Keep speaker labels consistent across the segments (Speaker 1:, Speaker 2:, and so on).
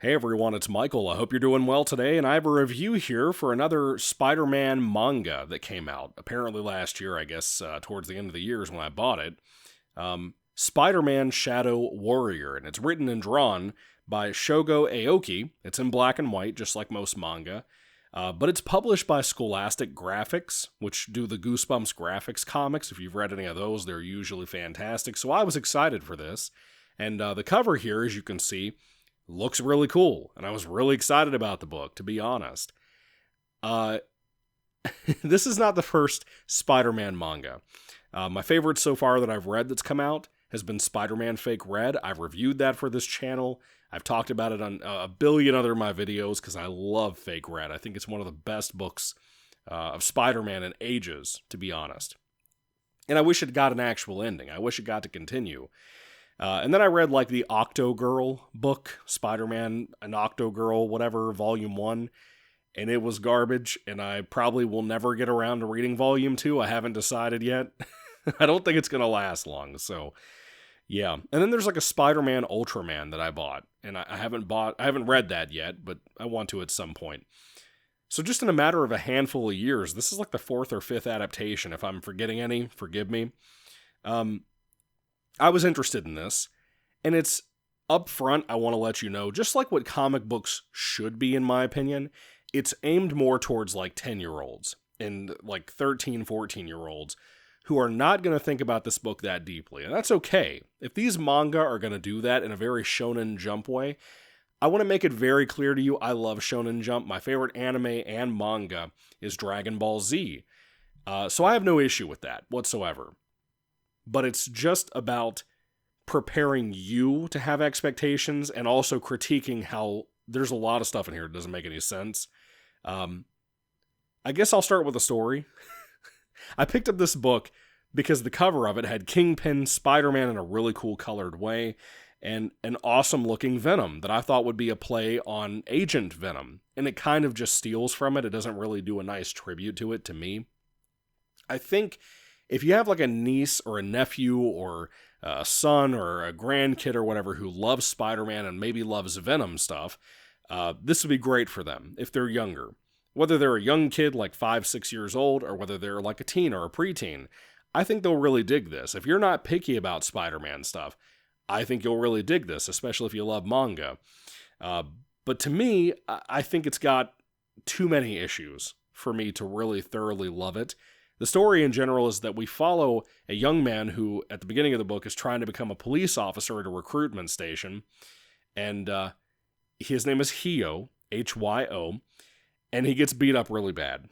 Speaker 1: Hey everyone, it's Michael. I hope you're doing well today, and I have a review here for another Spider-Man manga that came out, apparently last year, I guess, towards the end of the year is when I bought it. Spider-Man Shadow Warrior, and it's written and drawn by Shogo Aoki. It's in black and white, just like most manga, but it's published by Scholastic Graphics, which do the Goosebumps graphics comics. If you've read any of those, they're usually fantastic, so I was excited for this. And the cover here, as you can see, looks really cool, and I was really excited about the book, to be honest. This is not the first Spider-Man manga. My favorite so far that I've read that's come out has been Spider-Man Fake Red. I've reviewed that for this channel. I've talked about it on a billion other of my videos because I love Fake Red. I think it's one of the best books of Spider-Man in ages, to be honest. And I wish it got an actual ending. I wish it got to continue. And then I read like the Octo-Girl book, Spider-Man and Octo-Girl, whatever, Volume 1, and it was garbage, and I probably will never get around to reading Volume 2. I haven't decided yet. I don't think it's going to last long, so yeah. And then there's like a Spider-Man Ultraman that I bought, and I haven't read that yet, but I want to at some point. So just in a matter of a handful of years, this is like the fourth or fifth adaptation. If I'm forgetting any, forgive me. I was interested in this, and it's up front, I want to let you know, just like what comic books should be, in my opinion, it's aimed more towards like 10-year-olds and like 13, 14-year-olds who are not going to think about this book that deeply, and that's okay. If these manga are going to do that in a very Shonen Jump way, I want to make it very clear to you, I love Shonen Jump. My favorite anime and manga is Dragon Ball Z, so I have no issue with that whatsoever. But it's just about preparing you to have expectations and also critiquing how there's a lot of stuff in here that doesn't make any sense. I guess I'll start with a story. I picked up this book because the cover of it had Kingpin, Spider-Man in a really cool colored way, and an awesome looking Venom that I thought would be a play on Agent Venom. And it kind of just steals from it. It doesn't really do a nice tribute to it, to me. I think if you have like a niece or a nephew or a son or a grandkid or whatever who loves Spider-Man and maybe loves Venom stuff, this would be great for them if they're younger. Whether they're a young kid like 5, 6 years old or whether they're like a teen or a preteen, I think they'll really dig this. If you're not picky about Spider-Man stuff, I think you'll really dig this, especially if you love manga. But to me, I think it's got too many issues for me to really thoroughly love it. The story in general is that we follow a young man who, at the beginning of the book, is trying to become a police officer at a recruitment station, and his name is Hyo, Hyo, and he gets beat up really bad.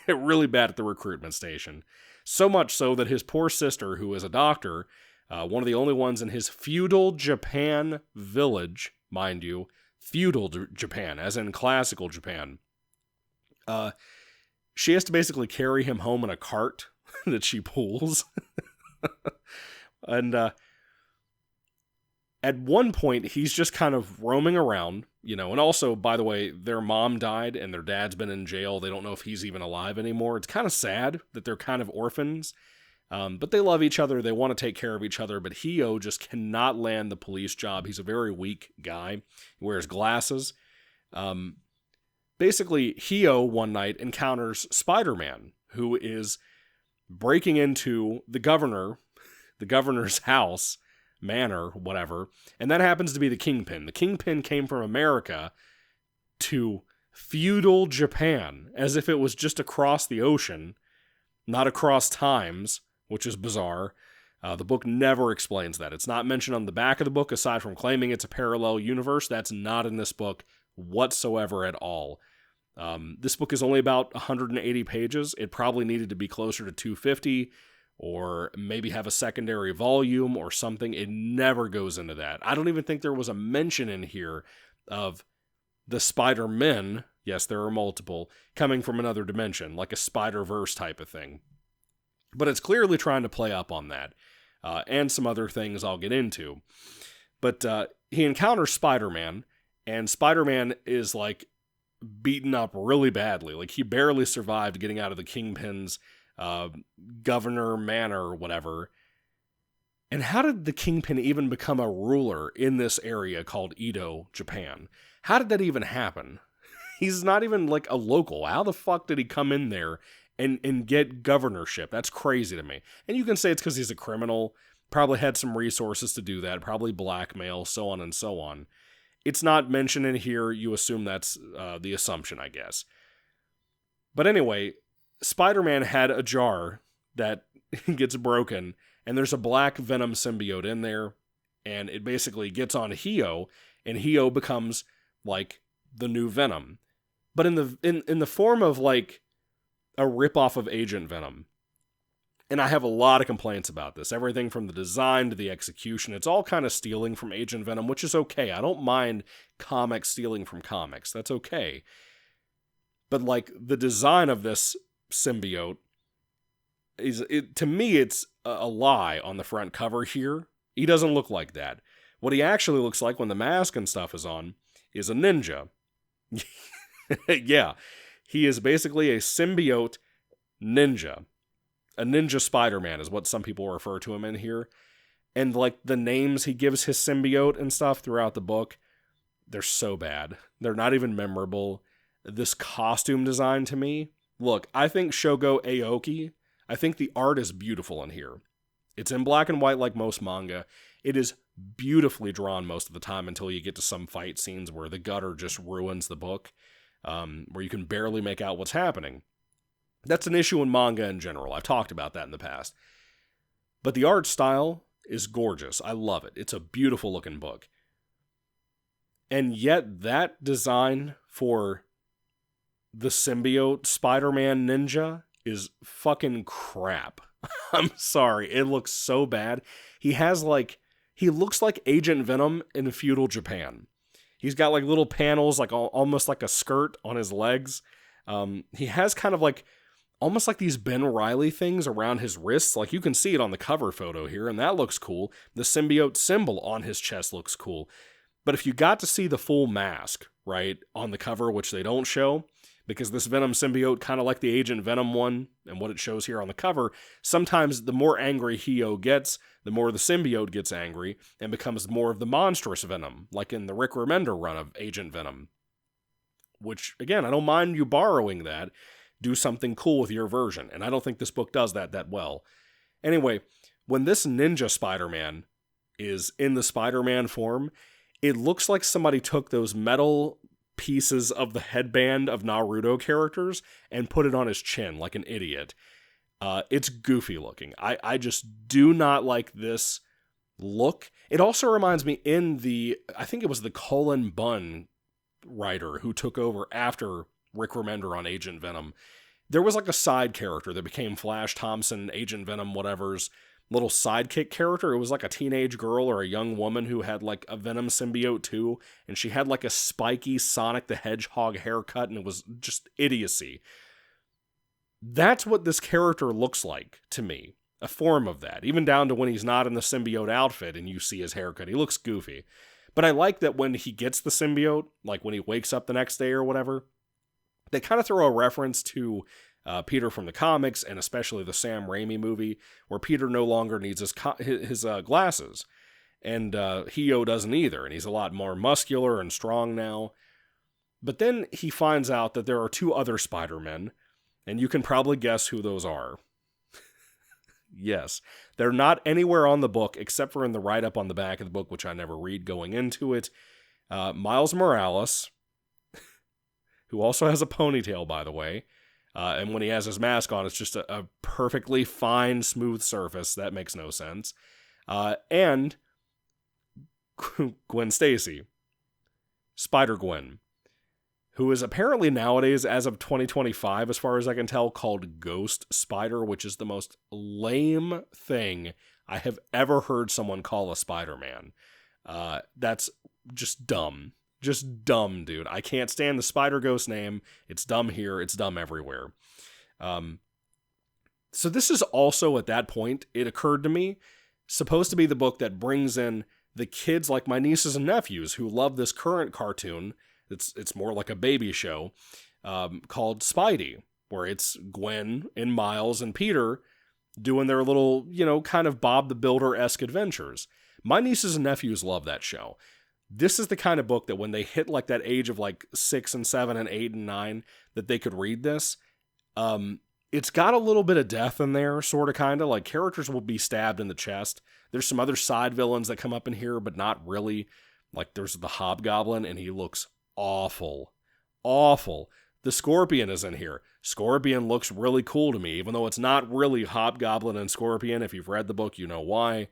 Speaker 1: Really bad at the recruitment station. So much so that his poor sister, who is a doctor, one of the only ones in his feudal Japan village, mind you, feudal Japan, as in classical Japan, she has to basically carry him home in a cart that she pulls. And at one point, he's just kind of roaming around, and also, by the way, their mom died and their dad's been in jail. They don't know if he's even alive anymore. It's kind of sad that they're kind of orphans, but they love each other. They want to take care of each other, but Hyo just cannot land the police job. He's a very weak guy. He wears glasses. Basically, Hyo one night encounters Spider-Man, who is breaking into the governor's house, manor, whatever, and that happens to be the Kingpin. The Kingpin came from America to feudal Japan, as if it was just across the ocean, not across times, which is bizarre. The book never explains that. It's not mentioned on the back of the book, aside from claiming it's a parallel universe. That's not in this book whatsoever at all. This book is only about 180 pages. It probably needed to be closer to 250, or maybe have a secondary volume or something. It never goes into that. I don't even think there was a mention in here of the Spider-Men, yes, there are multiple, coming from another dimension, like a Spider-Verse type of thing. But it's clearly trying to play up on that, and some other things I'll get into. But he encounters Spider-Man, and Spider-Man is like beaten up really badly. Like, he barely survived getting out of the Kingpin's governor manor or whatever. And how did the Kingpin even become a ruler in this area called Edo, Japan? How did that even happen? He's not even like a local. How the fuck did he come in there and get governorship? That's crazy to me. And you can say it's because he's a criminal, probably had some resources to do that, probably blackmail, so on and so on. It's not mentioned in here. You assume that's the assumption, I guess. But anyway, Spider-Man had a jar that gets broken, and there's a black Venom symbiote in there, and it basically gets on Hio, and Hio becomes like the new Venom. But in the form of like a ripoff of Agent Venom. And I have a lot of complaints about this. Everything from the design to the execution. It's all kind of stealing from Agent Venom, which is okay. I don't mind comics stealing from comics. That's okay. But like the design of this symbiote to me, it's a lie on the front cover here. He doesn't look like that. What he actually looks like when the mask and stuff is on is a ninja. Yeah, he is basically a symbiote ninja. A ninja Spider-Man is what some people refer to him in here. And like the names he gives his symbiote and stuff throughout the book, they're so bad. They're not even memorable. This costume design to me, look, I think Shogo Aoki, I think the art is beautiful in here. It's in black and white like most manga. It is beautifully drawn most of the time until you get to some fight scenes where the gutter just ruins the book, where you can barely make out what's happening. That's an issue in manga in general. I've talked about that in the past. But the art style is gorgeous. I love it. It's a beautiful looking book. And yet that design for the symbiote Spider-Man ninja is fucking crap. I'm sorry. It looks so bad. He looks like Agent Venom in feudal Japan. He's got like little panels, like almost like a skirt on his legs. He has kind of like almost like these Ben Reilly things around his wrists. Like you can see it on the cover photo here, and that looks cool. The symbiote symbol on his chest looks cool. But if you got to see the full mask, right, on the cover, which they don't show, because this Venom symbiote, kind of like the Agent Venom one, and what it shows here on the cover, sometimes the more angry Hio gets, the more the symbiote gets angry, and becomes more of the monstrous Venom, like in the Rick Remender run of Agent Venom. Which, again, I don't mind you borrowing that. Do something cool with your version, and I don't think this book does that well. Anyway, when this ninja Spider-Man is in the Spider-Man form, it looks like somebody took those metal pieces of the headband of Naruto characters and put it on his chin like an idiot. It's goofy looking. I just do not like this look. It also reminds me I think it was the Cullen Bunn writer who took over after Rick Remender on Agent Venom. There was like a side character that became Flash Thompson, Agent Venom, whatever's little sidekick character. It was like a teenage girl or a young woman who had like a Venom symbiote too, and she had like a spiky Sonic the Hedgehog haircut, and it was just idiocy. That's what this character looks like to me. A form of that. Even down to when he's not in the symbiote outfit and you see his haircut. He looks goofy. But I like that when he gets the symbiote, like when he wakes up the next day or whatever, they kind of throw a reference to Peter from the comics, and especially the Sam Raimi movie, where Peter no longer needs his glasses. And Hio doesn't either, and he's a lot more muscular and strong now. But then he finds out that there are two other Spider-Men, and you can probably guess who those are. Yes, they're not anywhere on the book, except for in the write-up on the back of the book, which I never read going into it. Miles Morales, who also has a ponytail, by the way. And when he has his mask on, it's just a perfectly fine, smooth surface. That makes no sense. And Gwen Stacy. Spider-Gwen. Who is apparently nowadays, as of 2025, as far as I can tell, called Ghost Spider, which is the most lame thing I have ever heard someone call a Spider-Man. That's just dumb. Just dumb, dude. I can't stand the Spider-Ghost name. It's dumb here. It's dumb everywhere. So this is also, at that point, it occurred to me, supposed to be the book that brings in the kids like my nieces and nephews who love this current cartoon. It's more like a baby show called Spidey, where it's Gwen and Miles and Peter doing their little, kind of Bob the Builder-esque adventures. My nieces and nephews love that show. This is the kind of book that when they hit like that age of like 6 and 7 and 8 and 9, that they could read this. It's got a little bit of death in there, sort of, kind of. Like, characters will be stabbed in the chest. There's some other side villains that come up in here, but not really. Like, there's the Hobgoblin, and he looks awful. Awful. The Scorpion is in here. Scorpion looks really cool to me, even though it's not really Hobgoblin and Scorpion. If you've read the book, you know why.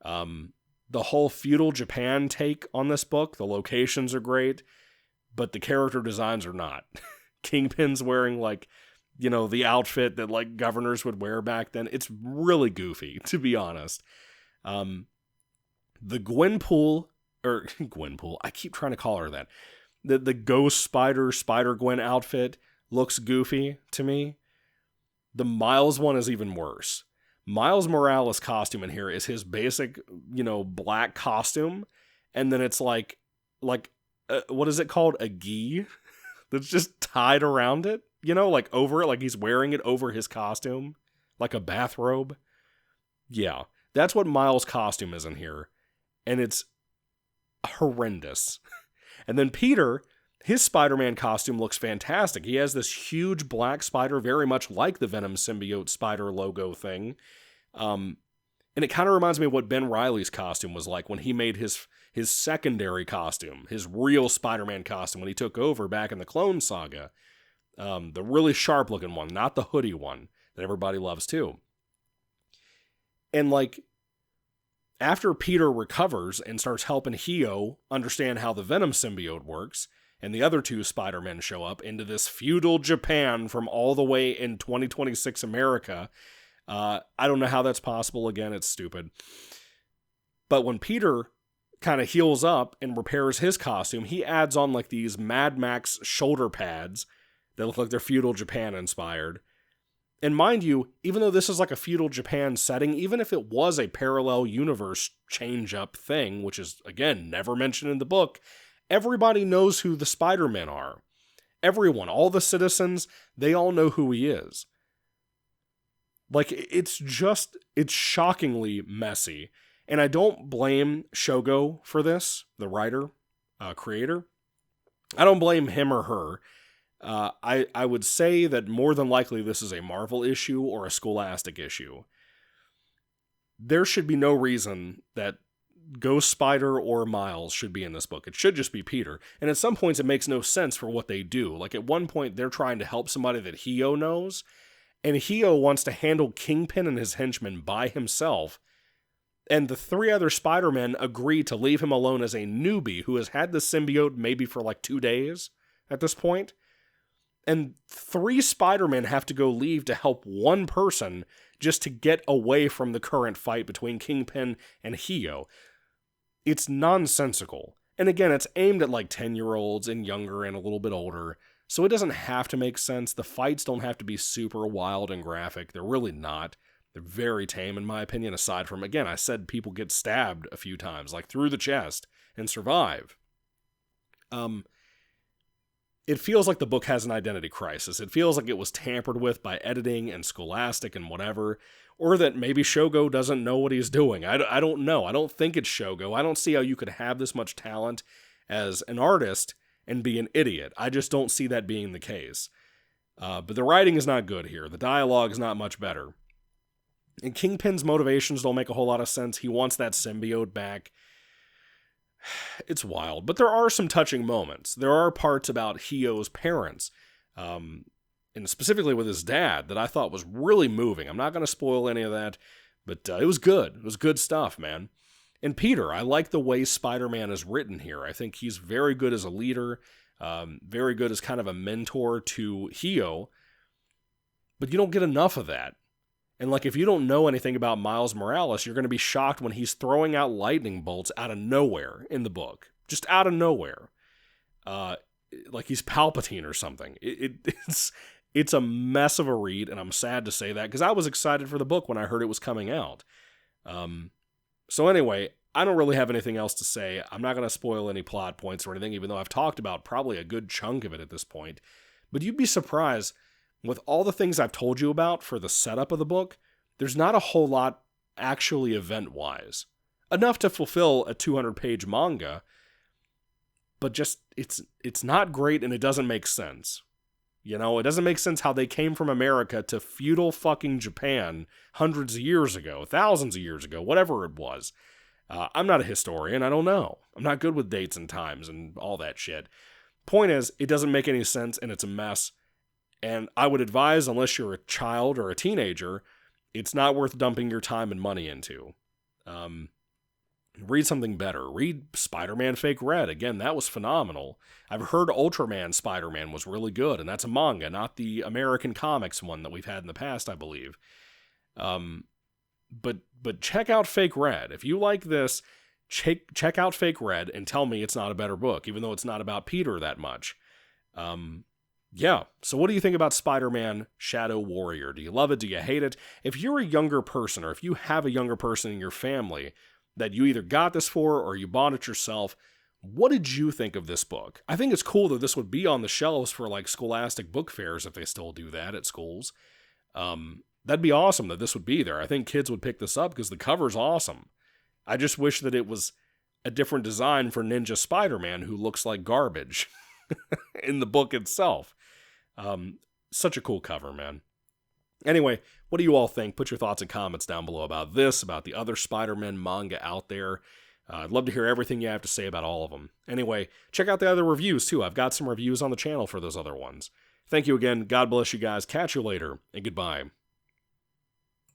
Speaker 1: The whole feudal Japan take on this book, the locations are great, but the character designs are not. Kingpin's wearing, like, the outfit that, like, governors would wear back then. It's really goofy, to be honest. The Gwenpool, I keep trying to call her that. The Ghost Spider-Gwen outfit looks goofy to me. The Miles one is even worse. Miles Morales' costume in here is his basic, black costume, and then it's like, what is it called? A gi that's just tied around it, like over it, like he's wearing it over his costume, like a bathrobe. Yeah, that's what Miles' costume is in here, and it's horrendous. And then Peter, his Spider-Man costume looks fantastic. He has this huge black spider, very much like the Venom symbiote spider logo thing. And it kind of reminds me of what Ben Reilly's costume was like when he made his secondary costume, his real Spider-Man costume when he took over back in the Clone Saga. The really sharp-looking one, not the hoodie one that everybody loves too. And, like, after Peter recovers and starts helping Hio understand how the Venom symbiote works, and the other two Spider-Men show up into this feudal Japan from all the way in 2026 America, I don't know how that's possible. Again, it's stupid. But when Peter kind of heals up and repairs his costume, he adds on like these Mad Max shoulder pads that look like they're feudal Japan inspired. And mind you, even though this is like a feudal Japan setting, even if it was a parallel universe change-up thing, which is, again, never mentioned in the book, everybody knows who the Spider-Men are. Everyone, all the citizens, they all know who he is. Like, it's shockingly messy. And I don't blame Shogo for this, the writer, creator. I don't blame him or her. I would say that more than likely this is a Marvel issue or a Scholastic issue. There should be no reason that Ghost Spider or Miles should be in this book. It should just be Peter. And at some points it makes no sense for what they do. Like, at one point they're trying to help somebody that Hio knows, and Hio wants to handle Kingpin and his henchmen by himself, and the three other Spider-Men agree to leave him alone as a newbie who has had the symbiote maybe for like 2 days at this point. And 3 Spider-Men have to go leave to help one person just to get away from the current fight between Kingpin and Hio. It's nonsensical. And again, it's aimed at like 10-year-olds and younger and a little bit older, so it doesn't have to make sense. The fights don't have to be super wild and graphic. They're really not. They're very tame, in my opinion, aside from, again, I said people get stabbed a few times, like through the chest, and survive. It feels like the book has an identity crisis. It feels like it was tampered with by editing and Scholastic and whatever, or that maybe Shogo doesn't know what he's doing. I don't know. I don't think it's Shogo. I don't see how you could have this much talent as an artist and be an idiot. I just don't see that being the case. But the writing is not good here. The dialogue is not much better. And Kingpin's motivations don't make a whole lot of sense. He wants that symbiote back. It's wild. But there are some touching moments. There are parts about Hio's parents, and specifically with his dad, that I thought was really moving. I'm not going to spoil any of that, but it was good. It was good stuff, man. And Peter, I like the way Spider-Man is written here. I think he's very good as a leader, very good as kind of a mentor to Hio, but you don't get enough of that. And like, if you don't know anything about Miles Morales, you're going to be shocked when he's throwing out lightning bolts out of nowhere in the book. Just out of nowhere. Like he's Palpatine or something. It's a mess of a read, and I'm sad to say that, because I was excited for the book when I heard it was coming out. So anyway, I don't really have anything else to say. I'm not going to spoil any plot points or anything, even though I've talked about probably a good chunk of it at this point. But you'd be surprised, with all the things I've told you about for the setup of the book, there's not a whole lot actually event-wise. Enough to fulfill a 200-page manga, but just, it's not great and it doesn't make sense. You know, it doesn't make sense how they came from America to feudal fucking Japan hundreds of years ago, thousands of years ago, whatever it was. I'm not a historian, I don't know. I'm not good with dates and times and all that shit. Point is, it doesn't make any sense and it's a mess. And I would advise, unless you're a child or a teenager, it's not worth dumping your time and money into. Read something better. Read Spider-Man Fake Red. Again, that was phenomenal. I've heard Ultraman Spider-Man was really good, and that's a manga, not the American Comics one that we've had in the past, I believe. But check out Fake Red. If you like this, check out Fake Red and tell me it's not a better book, even though it's not about Peter that much. Yeah, so what do you think about Spider-Man Shadow Warrior? Do you love it? Do you hate it? If you're a younger person, or if you have a younger person in your family that you either got this for or you bought it yourself, what did you think of this book? I think it's cool that this would be on the shelves for like scholastic book fairs if they still do that at schools. That'd be awesome that this would be there. I think kids would pick this up because the cover's awesome. I just wish that it was a different design for Ninja Spider-Man, who looks like garbage in the book itself. Such a cool cover, man. Anyway, what do you all think? Put your thoughts and comments down below about this, about the other Spider-Man manga out there. I'd love to hear everything you have to say about all of them. Anyway, check out the other reviews, too. I've got some reviews on the channel for those other ones. Thank you again. God bless you guys. Catch you later, and goodbye.